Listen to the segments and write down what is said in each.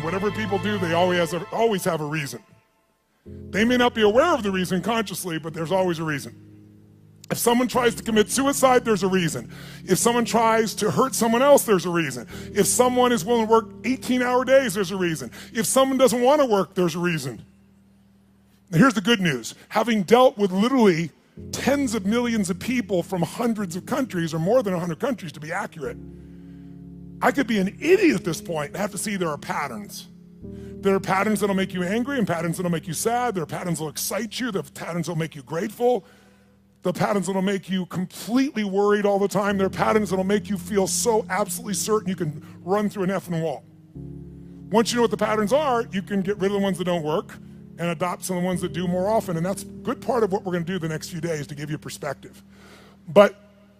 whatever people do, they always have a reason. They may not be aware of the reason consciously, but there's always a reason. If someone tries to commit suicide, there's a reason. If someone tries to hurt someone else, there's a reason. If someone is willing to work 18-hour days, there's a reason. If someone doesn't want to work, there's a reason. Now, here's the good news. Having dealt with literally tens of millions of people from hundreds of countries, or more than 100 countries to be accurate, I could be an idiot at this point and have to see there are patterns. There are patterns that'll make you angry and patterns that'll make you sad. There are patterns that'll excite you. There are patterns that'll make you grateful. The patterns that'll make you completely worried all the time. There are patterns that'll make you feel so absolutely certain you can run through an effing wall. Once you know what the patterns are, you can get rid of the ones that don't work and adopt some of the ones that do more often. And that's a good part of what we're gonna do the next few days to give you perspective. But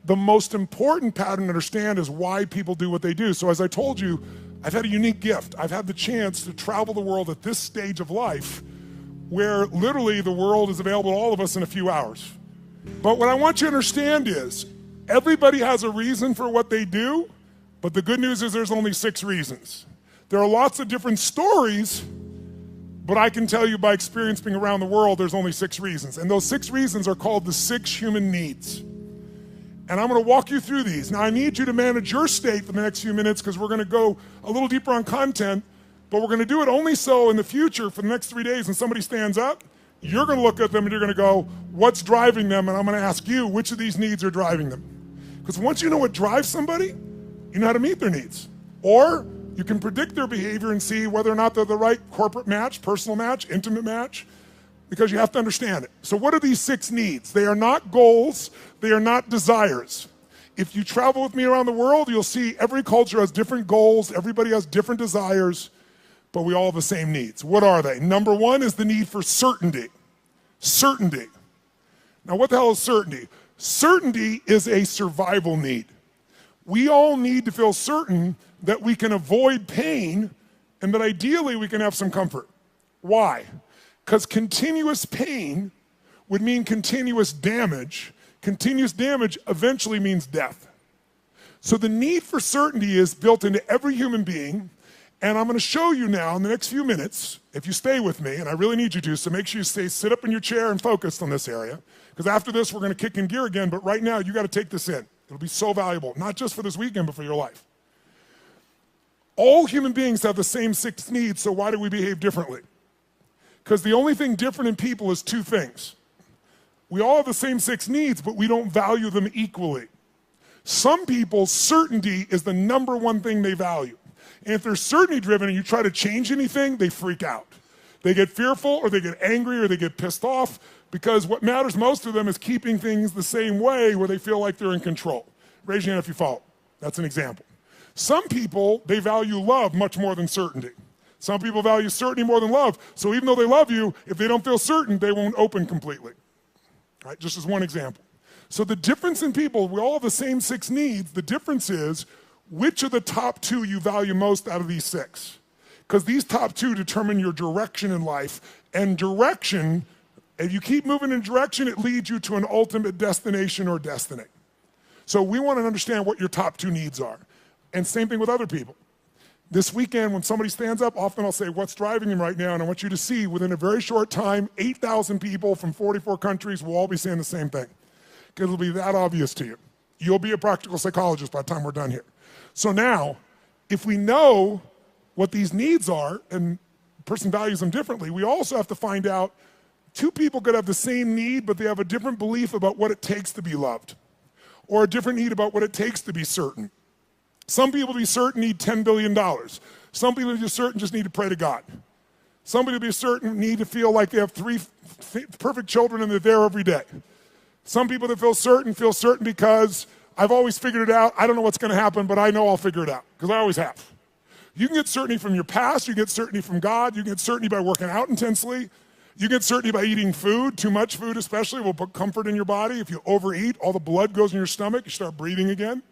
the most important pattern to understand is why people do what they do. So as I told you, I've had a unique gift. I've had the chance to travel the world at this stage of life where literally the world is available to all of us in a few hours. But what I want you to understand is everybody has a reason for what they do, but the good news is there's only 6 reasons. There are lots of different stories, but I can tell you by experience being around the world, there's only 6 reasons. And those 6 reasons are called the 6 human needs. And I'm gonna walk you through these. Now I need you to manage your state for the next few minutes because we're gonna go a little deeper on content, but we're gonna do it only so in the future for the next 3 days when somebody stands up, you're gonna look at them and you're gonna go, what's driving them? And I'm gonna ask you, which of these needs are driving them? Because once you know what drives somebody, you know how to meet their needs. Or you can predict their behavior and see whether or not they're the right corporate match, personal match, intimate match, because you have to understand it. So what are these 6 needs? They are not goals, they are not desires. If you travel with me around the world, you'll see every culture has different goals, everybody has different desires, but we all have the same needs. What are they? Number 1 is the need for certainty. Certainty. Now what the hell is certainty? Certainty is a survival need. We all need to feel certain that we can avoid pain and that ideally we can have some comfort. Why? Because continuous pain would mean continuous damage. Continuous damage eventually means death. So the need for certainty is built into every human being, and I'm gonna show you now in the next few minutes, if you stay with me, and I really need you to, so make sure you sit up in your chair and focused on this area, because after this we're gonna kick in gear again, but right now you gotta take this in. It'll be so valuable, not just for this weekend, but for your life. All human beings have the same 6 needs, so why do we behave differently? Because the only thing different in people is 2 things. We all have the same 6 needs, but we don't value them equally. Some people, certainty is the number 1 thing they value. And if they're certainty driven and you try to change anything, they freak out. They get fearful or they get angry or they get pissed off because what matters most to them is keeping things the same way where they feel like they're in control. Raise your hand if you follow. That's an example. Some people, they value love much more than certainty. Some people value certainty more than love. So even though they love you, if they don't feel certain, they won't open completely. Right? Just as one example. So the difference in people, we all have the same 6 needs. The difference is which of the top 2 you value most out of these 6. Because these top 2 determine your direction in life. And direction, if you keep moving in direction, it leads you to an ultimate destination or destiny. So we want to understand what your top 2 needs are. And same thing with other people. This weekend, when somebody stands up, often I'll say, what's driving them right now? And I want you to see, within a very short time, 8,000 people from 44 countries will all be saying the same thing. Because it'll be that obvious to you. You'll be a practical psychologist by the time we're done here. So now, if we know what these needs are, and a person values them differently, we also have to find out 2 people could have the same need, but they have a different belief about what it takes to be loved. Or a different need about what it takes to be certain. Some people to be certain need $10 billion. Some people to be certain just need to pray to God. Some people to be certain need to feel like they have 3 perfect children and they're there every day. Some people that feel certain because I've always figured it out. I don't know what's gonna happen, but I know I'll figure it out, because I always have. You can get certainty from your past, you can get certainty from God, you can get certainty by working out intensely, you can get certainty by eating food. Too much food especially will put comfort in your body. If you overeat, all the blood goes in your stomach, you start breathing again.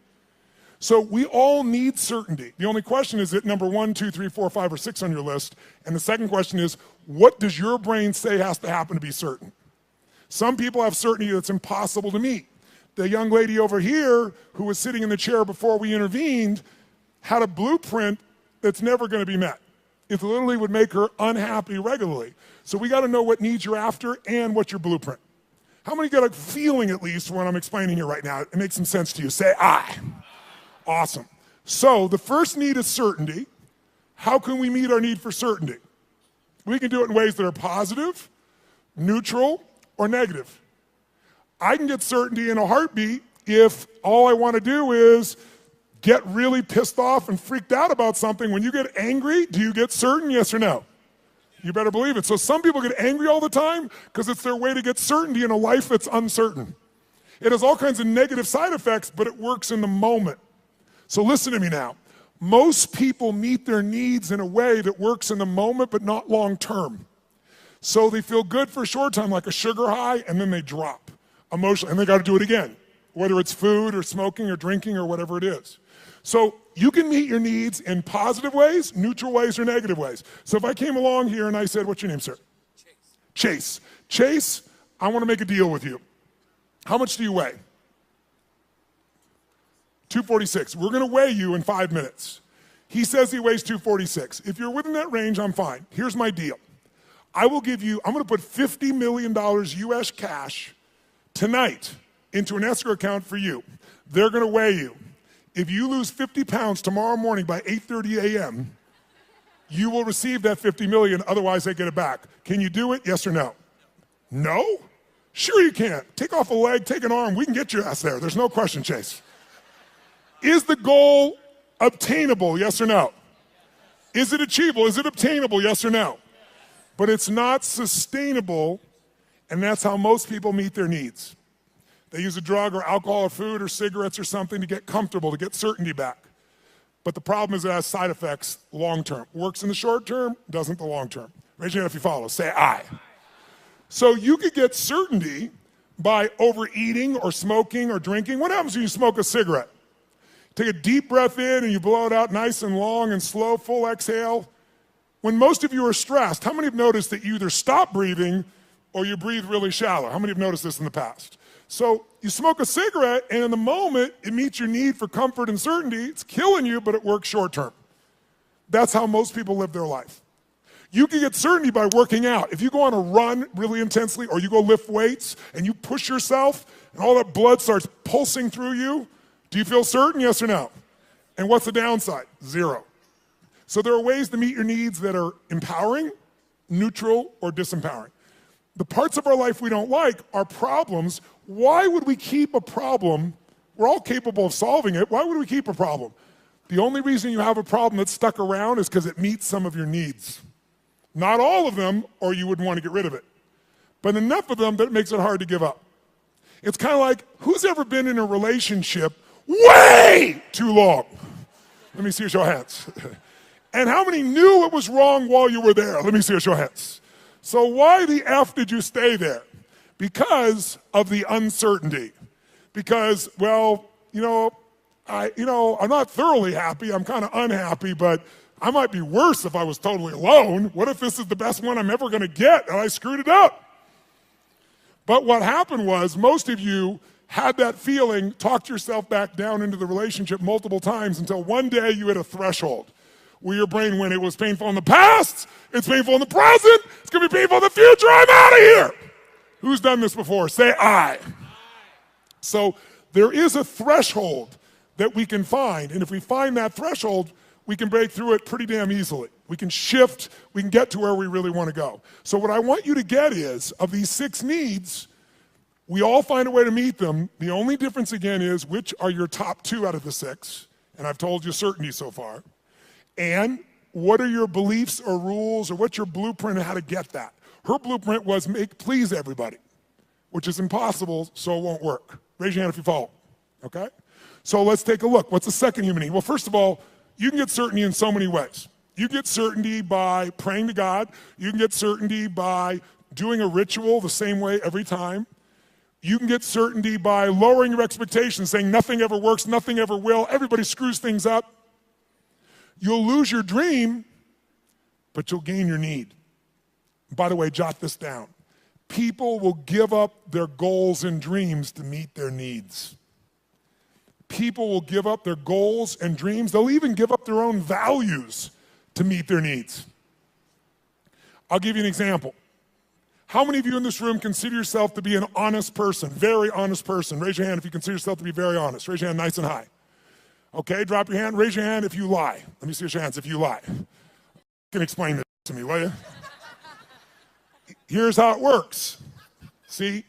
So we all need certainty. The only question is it number 1, 2, 3, 4, 5, or 6 on your list? And the second question is, what does your brain say has to happen to be certain? Some people have certainty that's impossible to meet. The young lady over here who was sitting in the chair before we intervened had a blueprint that's never gonna be met. It literally would make her unhappy regularly. So we got to know what needs you're after and what's your blueprint. How many got a feeling at least when I'm explaining here right now? It makes some sense to you. Say I. Awesome. So the first need is certainty. How can we meet our need for certainty? We can do it in ways that are positive, neutral, or negative. I can get certainty in a heartbeat if all I want to do is get really pissed off and freaked out about something. When you get angry, do you get certain, yes or no? You better believe it. So some people get angry all the time because it's their way to get certainty in a life that's uncertain. It has all kinds of negative side effects, but it works in the moment. So listen to me now. Most people meet their needs in a way that works in the moment, but not long term. So they feel good for a short time, like a sugar high, and then they drop emotionally, and they got to do it again, whether it's food or smoking or drinking or whatever it is. So you can meet your needs in positive ways, neutral ways, or negative ways. So if I came along here and I said, what's your name, sir? Chase. Chase, I want to make a deal with you. How much do you weigh? 246. We're going to weigh you in 5 minutes. He says he weighs 246. If you're within that range, I'm fine. Here's my deal. I'm going to put $50 million US cash tonight into an escrow account for you. They're going to weigh you. If you lose 50 pounds tomorrow morning by 8:30 a.m., you will receive that 50 million, otherwise they get it back. Can you do it, yes or no? No? Sure you can. Take off a leg, take an arm, we can get your ass there. There's no question, Chase. Is the goal obtainable, yes or no? Is it achievable? Is it obtainable, yes or no? But it's not sustainable, and that's how most people meet their needs. They use a drug or alcohol or food or cigarettes or something to get comfortable, to get certainty back. But the problem is it has side effects long term. Works in the short term, doesn't the long term. Raise your hand if you follow. Say I. So you could get certainty by overeating or smoking or drinking. What happens when you smoke a cigarette? Take a deep breath in and you blow it out nice and long and slow, full exhale. When most of you are stressed, how many have noticed that you either stop breathing or you breathe really shallow? How many have noticed this in the past? So you smoke a cigarette, and in the moment, it meets your need for comfort and certainty. It's killing you, but it works short term. That's how most people live their life. You can get certainty by working out. If you go on a run really intensely, or you go lift weights, and you push yourself, and all that blood starts pulsing through you, do you feel certain, yes or no? And what's the downside? Zero. So there are ways to meet your needs that are empowering, neutral, or disempowering. The parts of our life we don't like are problems. Why would we keep a problem? We're all capable of solving it. Why would we keep a problem? The only reason you have a problem that's stuck around is because it meets some of your needs. Not all of them, or you wouldn't want to get rid of it. But enough of them that it makes it hard to give up. It's kind of like, who's ever been in a relationship way too long? Let me see your show of hands. And how many knew it was wrong while you were there? Let me see your show of hands. So why the F did you stay there? Because of the uncertainty. Because, well, I'm not thoroughly happy. I'm kind of unhappy, but I might be worse if I was totally alone. What if this is the best one I'm ever going to get and I screwed it up? But what happened was most of you had that feeling, talked yourself back down into the relationship multiple times until one day you hit a threshold where your brain went, it was painful in the past, it's painful in the present, it's going to be painful in the future, I'm out of here. Who's done this before? Say I. So there is a threshold that we can find, and if we find that threshold, we can break through it pretty damn easily. We can shift, we can get to where we really want to go. So what I want you to get is, of these 6 needs, we all find a way to meet them. The only difference again is which are your top 2 out of the 6, and I've told you certainty so far. And what are your beliefs or rules, or what's your blueprint on how to get that? Her blueprint was please everybody, which is impossible, so it won't work. Raise your hand if you follow, okay? So let's take a look. What's the second human need? Well, first of all, you can get certainty in so many ways. You get certainty by praying to God. You can get certainty by doing a ritual the same way every time. You can get certainty by lowering your expectations, saying nothing ever works, nothing ever will, everybody screws things up. You'll lose your dream, but you'll gain your need. By the way, jot this down. People will give up their goals and dreams to meet their needs. People will give up their goals and dreams. They'll even give up their own values to meet their needs. I'll give you an example. How many of you in this room consider yourself to be an honest person, very honest person? Raise your hand if you consider yourself to be very honest. Raise your hand nice and high. Okay, drop your hand. Raise your hand if you lie. Let me see your hands if you lie. You can explain this to me, will you? Here's how it works. See,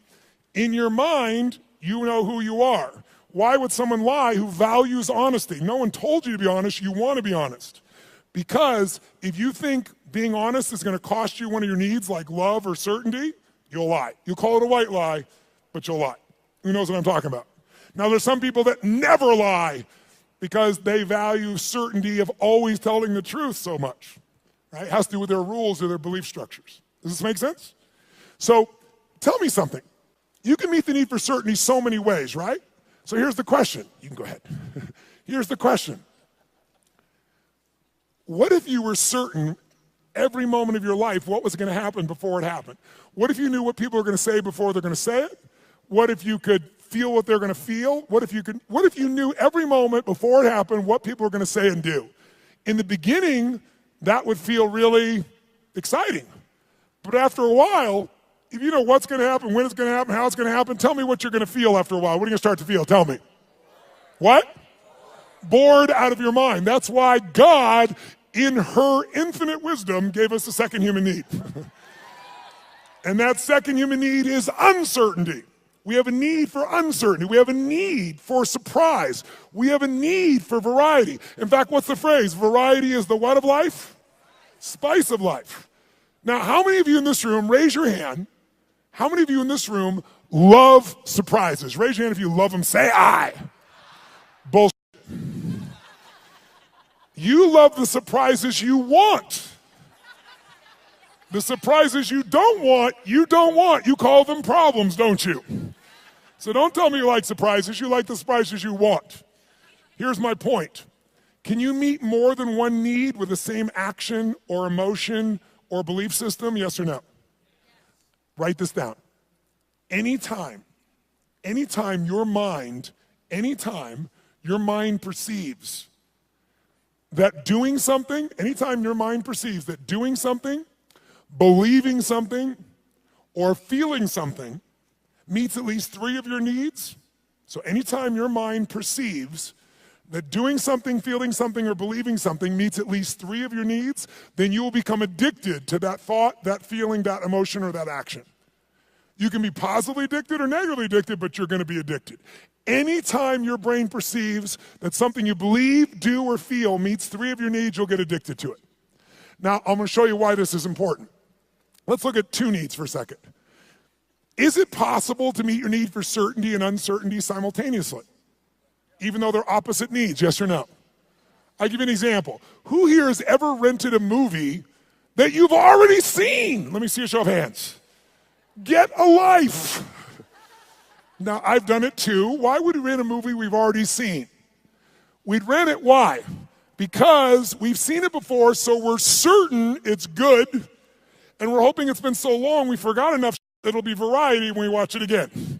in your mind, you know who you are. Why would someone lie who values honesty? No one told you to be honest. You want to be honest. Because if you think being honest is going to cost you one of your needs like love or certainty, you'll lie. You call it a white lie, but you'll lie. Who knows what I'm talking about? Now, there's some people that never lie because they value certainty of always telling the truth so much. Right? It has to do with their rules or their belief structures. Does this make sense? So tell me something. You can meet the need for certainty so many ways, right? So here's the question. You can go ahead. Here's the question. What if you were certain every moment of your life what was going to happen before it happened? What if you knew what people are going to say before they're going to say it? What if you could feel what they're going to feel? What if you knew every moment before it happened what people are going to say and do? In the beginning, that would feel really exciting. But after a while, if you know what's going to happen, when it's going to happen, how it's going to happen, tell me what you're going to feel after a while. What are you going to start to feel? Tell me. What? Bored out of your mind. That's why God, in her infinite wisdom, gave us a second human need. And that second human need is uncertainty. We have a need for uncertainty. We have a need for surprise. We have a need for variety. In fact, what's the phrase? Variety is the what of life? Spice of life. Now, how many of you in this room, raise your hand, how many of you in this room love surprises? Raise your hand if you love them. Say I. Bullshit. You love the surprises you want. The surprises you don't want, you don't want. You call them problems, don't you? So don't tell me you like surprises. You like the surprises you want. Here's my point. Can you meet more than one need with the same action or emotion or belief system? Yes or no? Write this down. Anytime your mind perceives that doing something, believing something, or feeling something meets at least three of your needs. So anytime your mind perceives that doing something, feeling something, or believing something meets at least three of your needs, then you will become addicted to that thought, that feeling, that emotion, or that action. You can be positively addicted or negatively addicted, but you're going to be addicted. Anytime your brain perceives that something you believe, do, or feel meets three of your needs, you'll get addicted to it. Now, I'm going to show you why this is important. Let's look at two needs for a second. Is it possible to meet your need for certainty and uncertainty simultaneously, even though they're opposite needs, yes or no? I'll give you an example. Who here has ever rented a movie that you've already seen? Let me see a show of hands. Get a life. Now, I've done it too. Why would we rent a movie we've already seen? We'd rent it, why? Because we've seen it before, so we're certain it's good, and we're hoping it's been so long we forgot enough it'll be variety when we watch it again.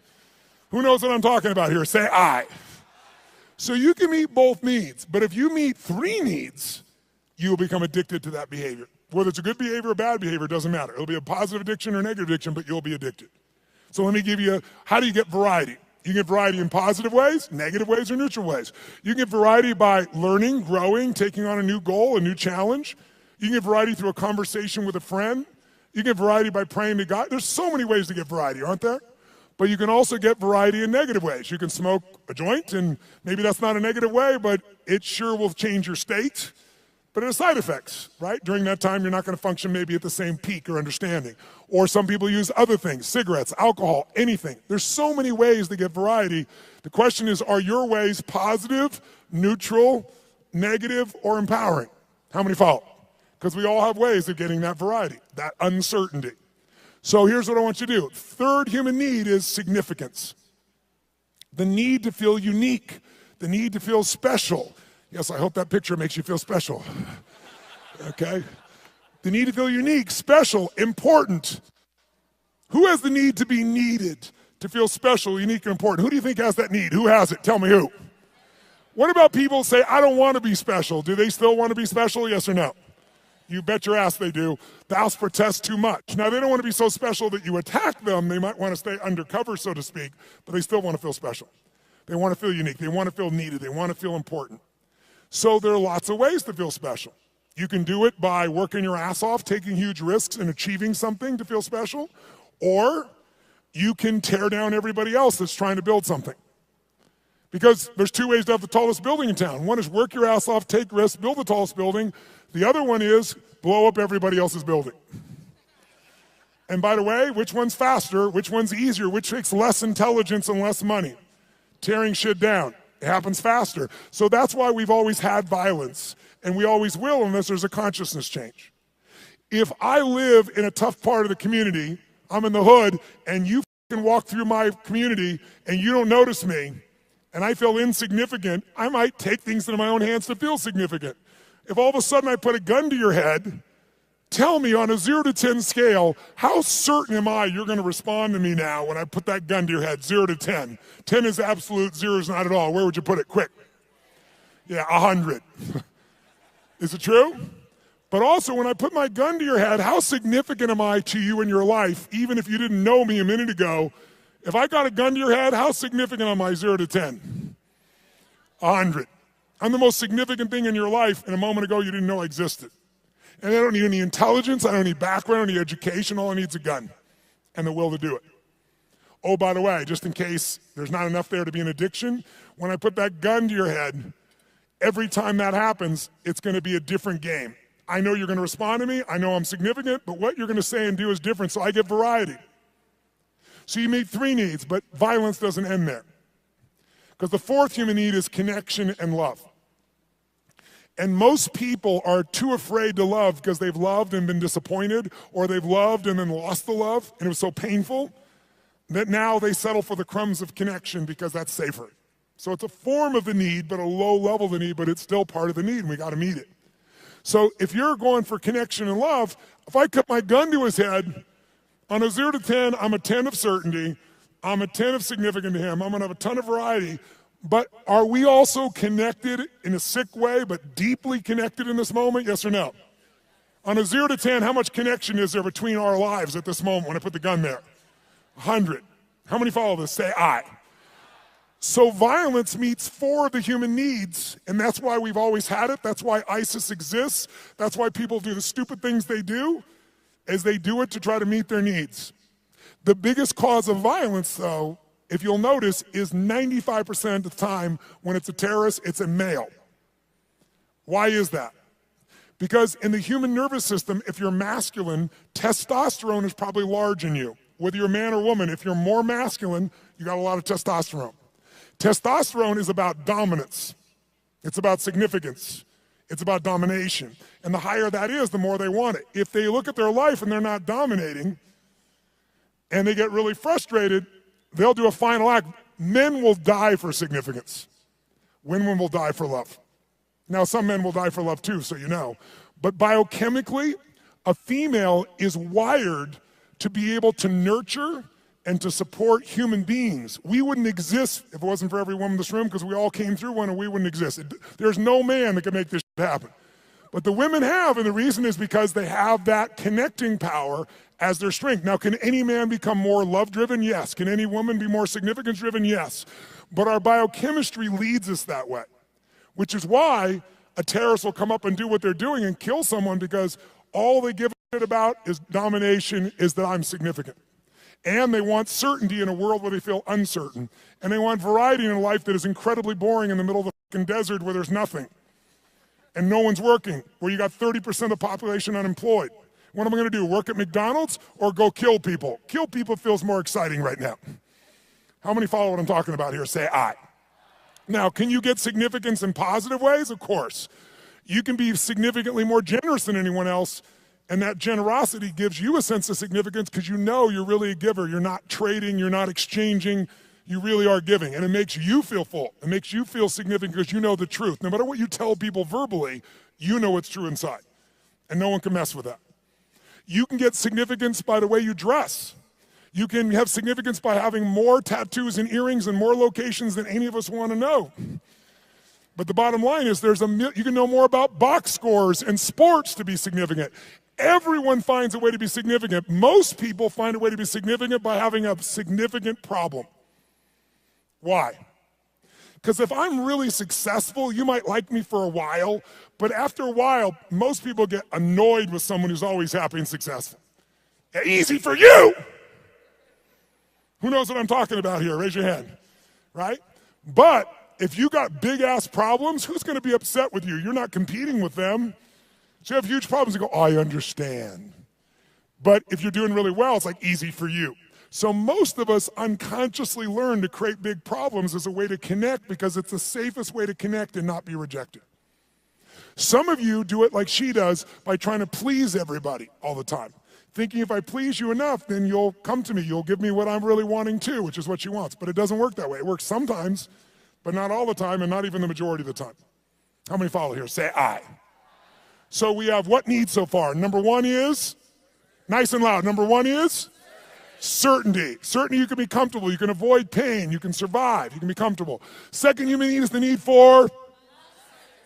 Who knows what I'm talking about here? Say I. So you can meet both needs, but if you meet three needs, you will become addicted to that behavior. Whether it's a good behavior or bad behavior, doesn't matter. It'll be a positive addiction or a negative addiction, but you'll be addicted. So let me give you, how do you get variety? You can get variety in positive ways, negative ways, or neutral ways. You can get variety by learning, growing, taking on a new goal, a new challenge. You can get variety through a conversation with a friend. You can get variety by praying to God. There's so many ways to get variety, aren't there? But you can also get variety in negative ways. You can smoke a joint, and maybe that's not a negative way, but it sure will change your state. But it has side effects, right? During that time, you're not going to function maybe at the same peak or understanding. Or some people use other things, cigarettes, alcohol, anything. There's so many ways to get variety. The question is, are your ways positive, neutral, negative, or empowering? How many follow? Because we all have ways of getting that variety, that uncertainty. So here's what I want you to do. Third human need is significance. The need to feel unique, the need to feel special. Yes, I hope that picture makes you feel special. Okay? The need to feel unique, special, important. Who has the need to be needed, to feel special, unique, and important? Who do you think has that need? Who has it? Tell me who. What about people who say, I don't want to be special? Do they still want to be special? Yes or no? You bet your ass they do. Thou protest too much. Now, they don't want to be so special that you attack them. They might want to stay undercover, so to speak, but they still want to feel special. They want to feel unique. They want to feel needed. They want to feel important. So there are lots of ways to feel special. You can do it by working your ass off, taking huge risks and achieving something to feel special, or you can tear down everybody else that's trying to build something. Because there's two ways to have the tallest building in town. One is work your ass off, take risks, build the tallest building. The other one is blow up everybody else's building. And by the way, which one's faster? Which one's easier? Which takes less intelligence and less money? Tearing shit down. It happens faster. So that's why we've always had violence, and we always will unless there's a consciousness change. If I live in a tough part of the community, I'm in the hood, and you can walk through my community and you don't notice me, and I feel insignificant, I might take things into my own hands to feel significant. If all of a sudden I put a gun to your head, tell me on a 0 to 10 scale, how certain am I you're going to respond to me now when I put that gun to your head, 0 to 10? 10 is absolute, 0 is not at all. Where would you put it? Quick. Yeah, 100. Is it true? But also, when I put my gun to your head, how significant am I to you in your life, even if you didn't know me a minute ago? If I got a gun to your head, how significant am I, 0 to 10? 100. I'm the most significant thing in your life, and a moment ago you didn't know I existed. And I don't need any intelligence, I don't need background, I don't need education, all I need is a gun and the will to do it. Oh, by the way, just in case there's not enough there to be an addiction, when I put that gun to your head, every time that happens, it's going to be a different game. I know you're going to respond to me, I know I'm significant, but what you're going to say and do is different, so I get variety. So you meet 3 needs, but violence doesn't end there. Because the 4th human need is connection and love. And most people are too afraid to love because they've loved and been disappointed, or they've loved and then lost the love, and it was so painful that now they settle for the crumbs of connection because that's safer. So it's a form of the need, but a low level of the need, but it's still part of the need, and we got to meet it. So if you're going for connection and love, if I cut my gun to his head, on a 0 to 10, I'm a 10 of certainty, I'm a 10 of significant to him, I'm going to have a ton of variety. But are we also connected in a sick way, but deeply connected in this moment? Yes or no? On a 0 to 10, how much connection is there between our lives at this moment when I put the gun there? 100. How many follow this? Say I. So violence meets 4 of the human needs, and that's why we've always had it. That's why ISIS exists. That's why people do the stupid things they do, is they do it to try to meet their needs. The biggest cause of violence, though, if you'll notice, is 95% of the time when it's a terrorist, it's a male. Why is that? Because in the human nervous system, if you're masculine, testosterone is probably large in you. Whether you're a man or woman, if you're more masculine, you got a lot of testosterone. Testosterone is about dominance. It's about significance. It's about domination. And the higher that is, the more they want it. If they look at their life and they're not dominating, and they get really frustrated, they'll do a final act. Men will die for significance. Women will die for love. Now, some men will die for love too, so you know. But biochemically, a female is wired to be able to nurture and to support human beings. We wouldn't exist if it wasn't for every woman in this room, because we all came through one and we wouldn't exist. There's no man that can make this happen. But the women have, and the reason is because they have that connecting power as their strength. Now, can any man become more love-driven? Yes. Can any woman be more significance-driven? Yes. But our biochemistry leads us that way, which is why a terrorist will come up and do what they're doing and kill someone, because all they give a shit about is domination, is that I'm significant. And they want certainty in a world where they feel uncertain. And they want variety in a life that is incredibly boring in the middle of the fucking desert where there's nothing. And no one's working, where you got 30% of the population unemployed. What am I going to do, work at McDonald's or go kill people? Kill people feels more exciting right now. How many follow what I'm talking about here? Say I. Now, can you get significance in positive ways? Of course. You can be significantly more generous than anyone else, and that generosity gives you a sense of significance because you know you're really a giver. You're not trading, you're not exchanging, you really are giving. And it makes you feel full. It makes you feel significant because you know the truth. No matter what you tell people verbally, you know what's true inside. And no one can mess with that. You can get significance by the way you dress. You can have significance by having more tattoos and earrings in more locations than any of us want to know. But the bottom line is you can know more about box scores and sports to be significant. Everyone finds a way to be significant. Most people find a way to be significant by having a significant problem. Why? Because if I'm really successful, you might like me for a while, but after a while, most people get annoyed with someone who's always happy and successful. Easy for you! Who knows what I'm talking about here? Raise your hand, right? But if you got big-ass problems, who's going to be upset with you? You're not competing with them. So you have huge problems, you go, oh, I understand. But if you're doing really well, it's like easy for you. So most of us unconsciously learn to create big problems as a way to connect because it's the safest way to connect and not be rejected. Some of you do it like she does by trying to please everybody all the time. Thinking if I please you enough, then you'll come to me. You'll give me what I'm really wanting too, which is what she wants. But it doesn't work that way. It works sometimes, but not all the time and not even the majority of the time. How many follow here? Say I. So we have what needs so far? Number one is, nice and loud, number one is certainty. Certainty you can be comfortable, you can avoid pain, you can survive, you can be comfortable. Second human need is the need for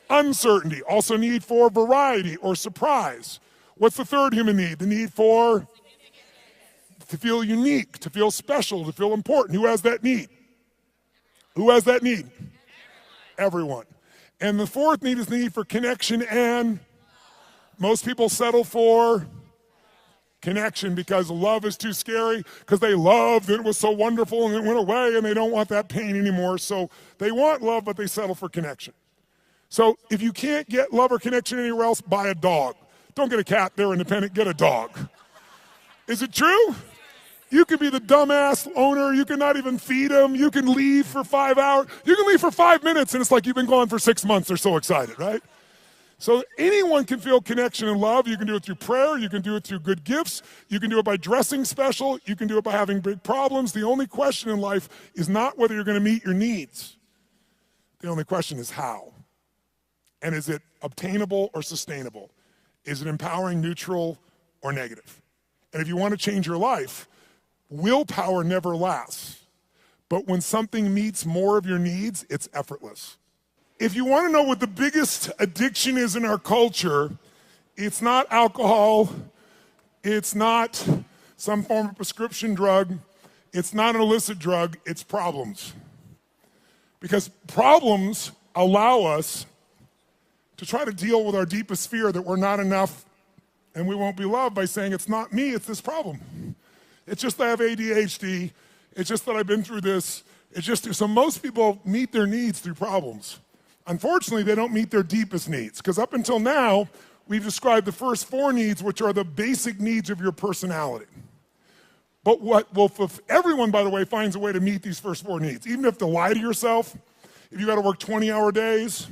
uncertainty. Also need for variety or surprise. What's the third human need? The need for to feel unique, to feel special, to feel important. Who has that need? Who has that need? Everyone. And the fourth need is the need for connection, and most people settle for connection because love is too scary, because they loved and it was so wonderful and it went away and they don't want that pain anymore. So they want love, but they settle for connection. So if you can't get love or connection anywhere else, buy a dog. Don't get a cat, they're independent, get a dog. Is it true? You can be the dumbass owner, you can not even feed them, you can leave for 5 hours, you can leave for 5 minutes and it's like you've been gone for 6 months, they're so excited, right? So anyone can feel connection and love. You can do it through prayer, you can do it through good gifts, you can do it by dressing special, you can do it by having big problems. The only question in life is not whether you're gonna meet your needs. The only question is how. And is it obtainable or sustainable? Is it empowering, neutral, or negative? And if you want to change your life, willpower never lasts. But when something meets more of your needs, it's effortless. If you want to know what the biggest addiction is in our culture, it's not alcohol, it's not some form of prescription drug, it's not an illicit drug, it's problems. Because problems allow us to try to deal with our deepest fear that we're not enough and we won't be loved by saying, it's not me, it's this problem. It's just that I have ADHD, it's just that I've been through this, so most people meet their needs through problems. Unfortunately, they don't meet their deepest needs, because up until now, we've described the first 4 needs, which are the basic needs of your personality. But if everyone, by the way, finds a way to meet these first 4 needs, even if to lie to yourself, if you got to work 20-hour days,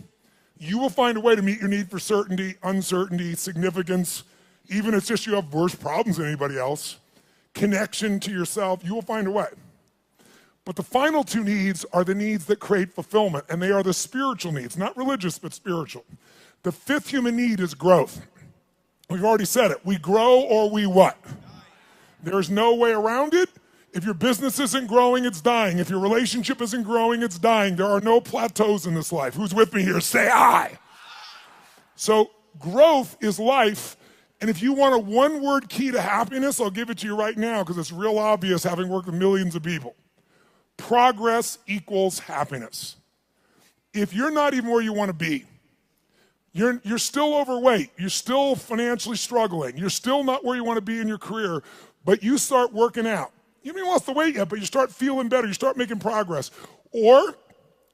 you will find a way to meet your need for certainty, uncertainty, significance, even if it's just you have worse problems than anybody else, connection to yourself, you will find a way. But the final 2 needs are the needs that create fulfillment, and they are the spiritual needs, not religious, but spiritual. The 5th human need is growth. We've already said it. We grow or we what? There's no way around it. If your business isn't growing, it's dying. If your relationship isn't growing, it's dying. There are no plateaus in this life. Who's with me here? Say I. So growth is life. And if you want a one-word key to happiness, I'll give it to you right now because it's real obvious having worked with millions of people. Progress equals happiness. If you're not even where you want to be, you're still overweight, you're still financially struggling, you're still not where you want to be in your career, but you start working out. You haven't lost the weight yet, but you start feeling better, you start making progress. Or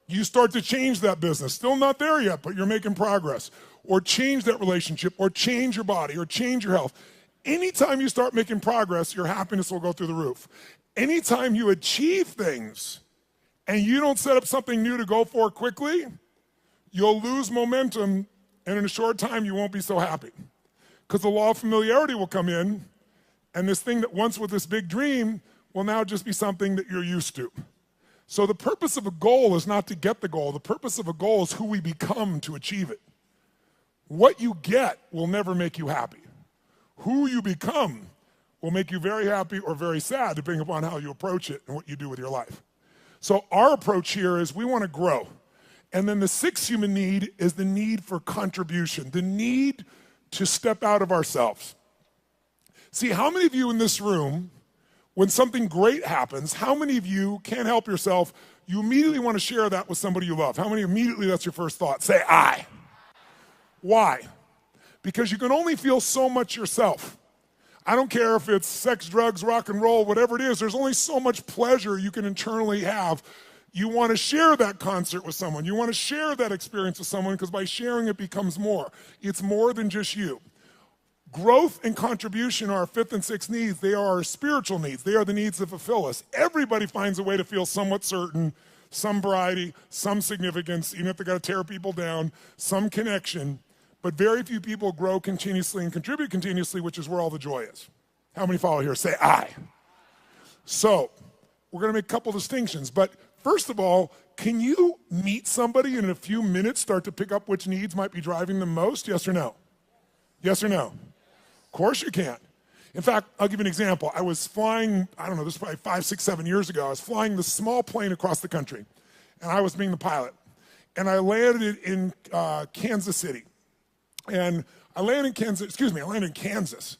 you start to change that business. Still not there yet, but you're making progress. Or change that relationship, or change your body, or change your health. Anytime you start making progress, your happiness will go through the roof. Anytime you achieve things and you don't set up something new to go for quickly, you'll lose momentum, and in a short time you won't be so happy. Because the law of familiarity will come in, and this thing that once was this big dream will now just be something that you're used to. So the purpose of a goal is not to get the goal. The purpose of a goal is who we become to achieve it. What you get will never make you happy. Who you become will make you very happy or very sad, depending upon how you approach it and what you do with your life. So our approach here is we want to grow. And then the sixth human need is the need for contribution, the need to step out of ourselves. See, how many of you in this room, when something great happens, how many of you can't help yourself, you immediately want to share that with somebody you love? How many immediately that's your first thought? Say, I. Why? Because you can only feel so much yourself. I don't care if it's sex, drugs, rock and roll, whatever it is, there's only so much pleasure you can internally have. You want to share that concert with someone. You want to share that experience with someone because by sharing it becomes more. It's more than just you. Growth and contribution are our fifth and sixth needs. They are our spiritual needs. They are the needs that fulfill us. Everybody finds a way to feel somewhat certain, some variety, some significance, even if they got to tear people down, some connection. But very few people grow continuously and contribute continuously, which is where all the joy is. How many follow here? Say I. So we're going to make a couple distinctions. But first of all, can you meet somebody and in a few minutes start to pick up which needs might be driving them most? Yes or no? Yes or no? Of course you can. In fact, I'll give you an example. I was flying, I don't know, this was probably 5, 6, 7 years ago. I was flying this small plane across the country, and I was being the pilot. And I landed in Kansas City. And I landed in Kansas.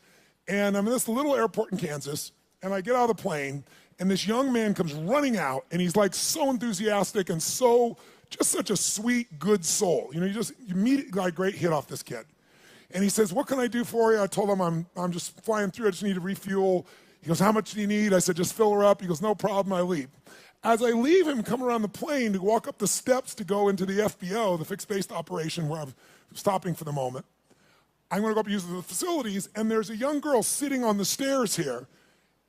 And I'm in this little airport in Kansas, and I get out of the plane, and this young man comes running out, and he's like so enthusiastic and so, just such a sweet, good soul. You know, you immediately got a great hit off this kid. And he says, what can I do for you? I told him I'm just flying through, I just need to refuel. He goes, how much do you need? I said, just fill her up. He goes, no problem, I leave. As I leave him, come around the plane to walk up the steps to go into the FBO, the fixed-based operation where I'm stopping for the moment, I'm going to go up and use the facilities, and there's a young girl sitting on the stairs here,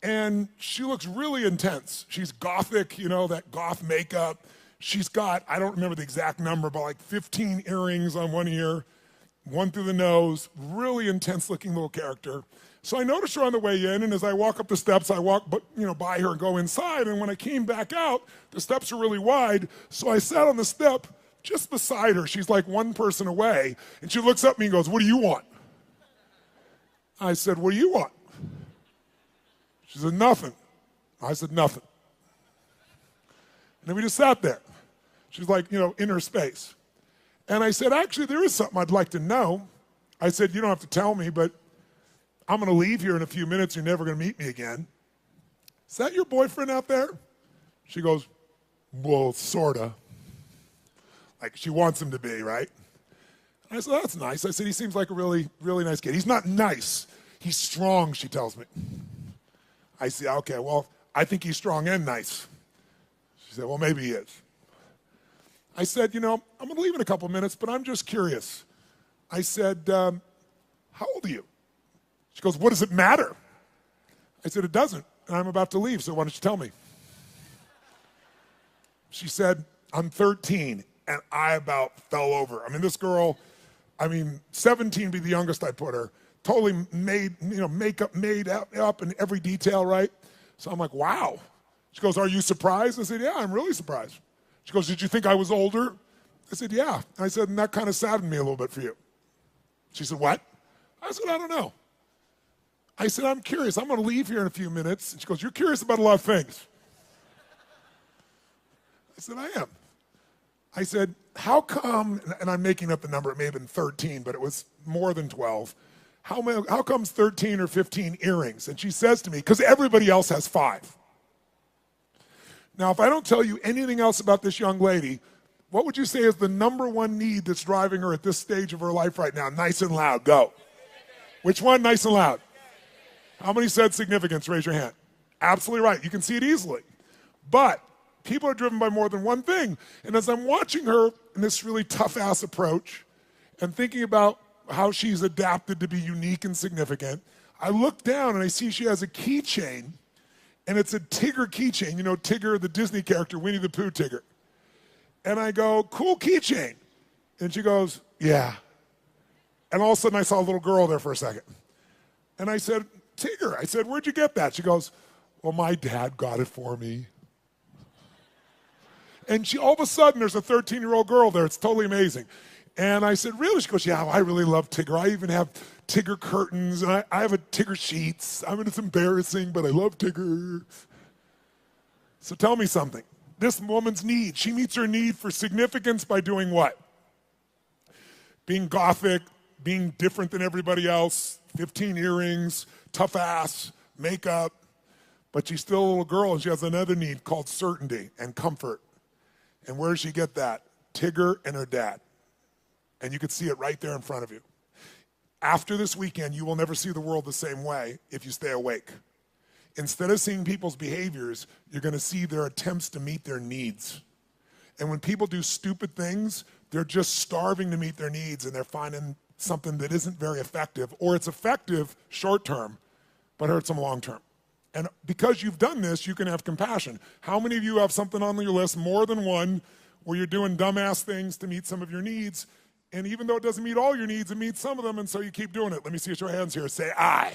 and she looks really intense. She's gothic, you know, that goth makeup. She's got, I don't remember the exact number, but like 15 earrings on one ear, one through the nose, really intense-looking little character. So I noticed her on the way in, and as I walk up the steps, I walk by her and go inside, and when I came back out, the steps are really wide, so I sat on the step just beside her. She's like one person away, and she looks up at me and goes, what do you want? I said, what do you want? She said, nothing. I said, nothing. And then we just sat there. She's like, in her space. And I said, actually, there is something I'd like to know. I said, you don't have to tell me, but I'm going to leave here in a few minutes. You're never going to meet me again. Is that your boyfriend out there? She goes, well, sort of. Like she wants him to be, right? And I said, that's nice. I said, he seems like a really, really nice kid. He's not nice. He's strong, she tells me. I said, okay, well, I think he's strong and nice. She said, well, maybe he is. I said, I'm going to leave in a couple minutes, but I'm just curious. I said, how old are you? She goes, what does it matter? I said, it doesn't, and I'm about to leave, so why don't you tell me? She said, I'm 13, and I about fell over. I mean, this girl, 17 be the youngest I put her, totally made, makeup made up in every detail, right? So I'm like, wow. She goes, are you surprised? I said, yeah, I'm really surprised. She goes, did you think I was older? I said, yeah. I said, and that kind of saddened me a little bit for you. She said, what? I said, I don't know. I said, I'm curious. I'm going to leave here in a few minutes. And she goes, you're curious about a lot of things. I said, I am. I said, how come, and I'm making up the number, it may have been 13, but it was more than 12. How comes 13 or 15 earrings? And she says to me, because everybody else has 5. Now, if I don't tell you anything else about this young lady, what would you say is the number one need that's driving her at this stage of her life right now? Nice and loud, go. Which one, nice and loud? How many said significance? Raise your hand. Absolutely right. You can see it easily. But people are driven by more than one thing. And as I'm watching her in this really tough-ass approach and thinking about how she's adapted to be unique and significant, I look down and I see she has a keychain, and it's a Tigger keychain. You know Tigger, the Disney character, Winnie the Pooh Tigger. And I go, cool keychain. And she goes, yeah. And all of a sudden I saw a little girl there for a second. And I said, Tigger, I said, where'd you get that? She goes, well, my dad got it for me. And all of a sudden there's a 13-year-old girl there. It's totally amazing. And I said, really? She goes, yeah, I really love Tigger. I even have Tigger curtains, and I have a Tigger sheets. It's embarrassing, but I love Tigger. So tell me something. this woman's need. She meets her need for significance by doing what? Being gothic, being different than everybody else, 15 earrings, tough ass, makeup. But she's still a little girl and she has another need called certainty and comfort. And where does she get that? Tigger and her dad. And you can see it right there in front of you. After this weekend, you will never see the world the same way if you stay awake. Instead of seeing people's behaviors, you're going to see their attempts to meet their needs. And when people do stupid things, they're just starving to meet their needs and they're finding something that isn't very effective, or it's effective short term, but hurts them long term. And because you've done this, you can have compassion. How many of you have something on your list, more than one, where you're doing dumbass things to meet some of your needs? And even though it doesn't meet all your needs, it meets some of them, and so you keep doing it. Let me see your hands here. Say, I.